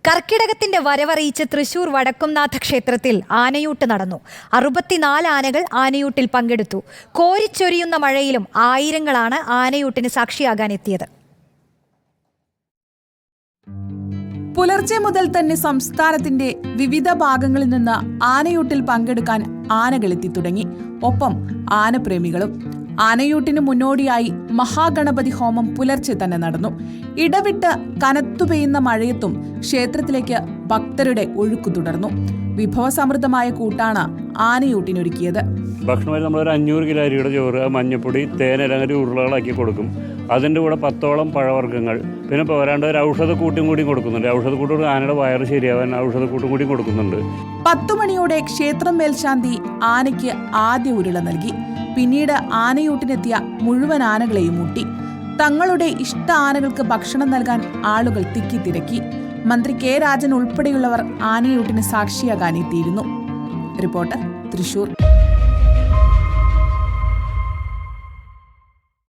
കർക്കിടകത്തിന്റെ വരവറിയിച്ച് തൃശൂർ വടക്കുംനാഥ ക്ഷേത്രത്തിൽ ആനയൂട്ട് നടന്നു. 64 ആനകൾ ആനയൂട്ടിൽ പങ്കെടുത്തു. കോരിച്ചൊരിയുന്ന മഴയിലും ആയിരങ്ങളാണ് ആനയൂട്ടിന് സാക്ഷിയാകാൻ എത്തിയത്. പുലർച്ചെ മുതൽ തന്നെ സംസ്ഥാനത്തിന്റെ വിവിധ ഭാഗങ്ങളിൽ നിന്ന് ആനയൂട്ടിൽ പങ്കെടുക്കാൻ ആനകളെത്തി തുടങ്ങി. ഒപ്പം ആനപ്രേമികളും. ആനയൂട്ടിന് മുന്നോടിയായി മഹാഗണപതി ഹോമം പുലർച്ചെ തന്നെ നടന്നു. ഇടവിട്ട് കനത്തു പെയ്യുന്ന മഴയത്തും ക്ഷേത്രത്തിലേക്ക് ഭക്തരുടെ ഒഴുക്കു തുടർന്നു. വിഭവസമൃദ്ധമായ കൂട്ടാണ് ആനയൂട്ടിനൊരുക്കിയത്. ഭക്ഷണമായി നമ്മളൊരു 500 കിലോ അരിയുടെ ചോറ്, മഞ്ഞപ്പൊടി, തേനെല്ലാം ഉരുളകളാക്കി കൊടുക്കും. അതിൻ്റെ കൂടെ 10ഓളം പഴവർഗ്ഗങ്ങൾ, പിന്നെ പോരാണ്ട് ഒരു ഔഷധക്കൂട്ടും കൂടി കൊടുക്കുന്നുണ്ട്. ഔഷധക്കൂട്ടും ആനയുടെ വയറ് ശരിയാവാൻ ഔഷധക്കൂട്ടും കൂടി കൊടുക്കുന്നുണ്ട്. 10 മണിയോടെ ക്ഷേത്രം മേൽശാന്തി ആനയ്ക്ക് ആദ്യ ഉരുള നൽകി. പിന്നീട് ആനയൂട്ടിനെത്തിയ മുഴുവൻ ആനകളെയും ഊട്ടി. തങ്ങളുടെ ഇഷ്ട ആനകൾക്ക് ഭക്ഷണം നൽകാൻ ആളുകൾ തിക്കിത്തിരക്കി. മന്ത്രി കെ രാജൻ ഉൾപ്പെടെയുള്ളവർ ആനയൂട്ടിന് സാക്ഷിയാകാനെത്തിയിരുന്നു. റിപ്പോർട്ടർ, തൃശൂർ.